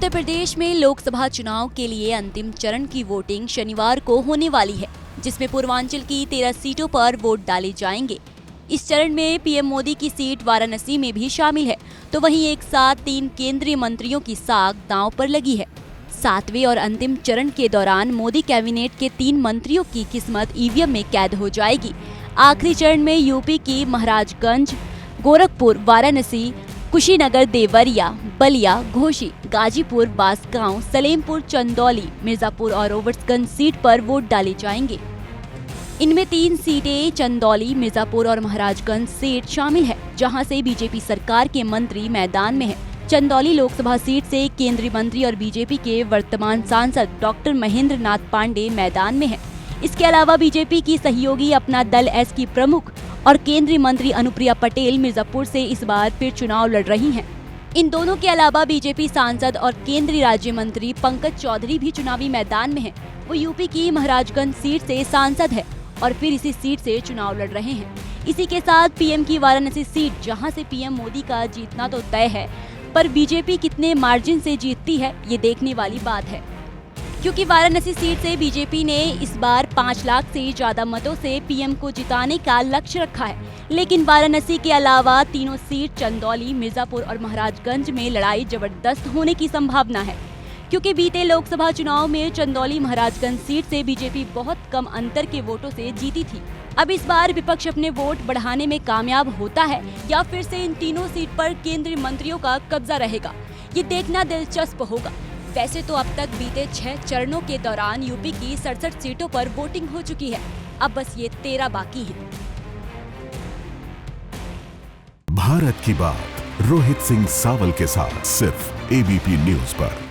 उत्तर प्रदेश में लोकसभा चुनाव के लिए अंतिम चरण की वोटिंग शनिवार को होने वाली है, जिसमें पूर्वांचल की 13 सीटों पर वोट डाले जाएंगे। इस चरण में पीएम मोदी की सीट वाराणसी में भी शामिल है, तो वहीं एक साथ 3 केंद्रीय मंत्रियों की साख दांव पर लगी है। 7वें और अंतिम चरण के दौरान मोदी कैबिनेट के 3 मंत्रियों की किस्मत ईवीएम में कैद हो जाएगी। आखिरी चरण में यूपी की महाराजगंज, गोरखपुर, वाराणसी, कुशीनगर, देवरिया, बलिया, घोसी, गाजीपुर, बांसगांव, सलेमपुर, चंदौली, मिर्जापुर और रोबर्ट्सगंज सीट पर वोट डाले जाएंगे। इनमें 3 सीटें चंदौली, मिर्जापुर और महाराजगंज सीट शामिल है, जहां से बीजेपी सरकार के मंत्री मैदान में हैं। चंदौली लोकसभा सीट से केंद्रीय मंत्री और बीजेपी के वर्तमान सांसद डॉक्टर महेंद्र नाथ पांडे मैदान में हैं। इसके अलावा बीजेपी की सहयोगी अपना दल एस की प्रमुख और केंद्रीय मंत्री अनुप्रिया पटेल मिर्जापुर से इस बार फिर चुनाव लड़ रही हैं। इन दोनों के अलावा बीजेपी सांसद और केंद्रीय राज्य मंत्री पंकज चौधरी भी चुनावी मैदान में हैं। वो यूपी की महाराजगंज सीट से सांसद है और फिर इसी सीट से चुनाव लड़ रहे हैं। इसी के साथ पीएम की वाराणसी सीट, जहां से पीएम मोदी का जीतना तो तय है, पर बीजेपी कितने मार्जिन से जीतती है ये देखने वाली बात है, क्योंकि वाराणसी सीट से बीजेपी ने इस बार 5 लाख से ज्यादा मतों से पीएम को जिताने का लक्ष्य रखा है। लेकिन वाराणसी के अलावा तीनों सीट चंदौली, मिर्जापुर और महाराजगंज में लड़ाई जबरदस्त होने की संभावना है, क्योंकि बीते लोकसभा चुनाव में चंदौली महाराजगंज सीट से बीजेपी बहुत कम अंतर के वोटों से जीती थी। अब इस बार विपक्ष अपने वोट बढ़ाने में कामयाब होता है या फिर से इन तीनों सीट पर केंद्रीय मंत्रियों का कब्जा रहेगा, ये देखना दिलचस्प होगा। वैसे तो अब तक बीते 6 चरणों के दौरान यूपी की 67 सीटों पर वोटिंग हो चुकी है, अब बस ये 13 बाकी है। भारत की बात रोहित सिंह सावल के साथ सिर्फ एबीपी न्यूज पर।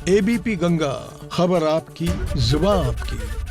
एबीपी गंगा, खबर आपकी, जुबान आपकी।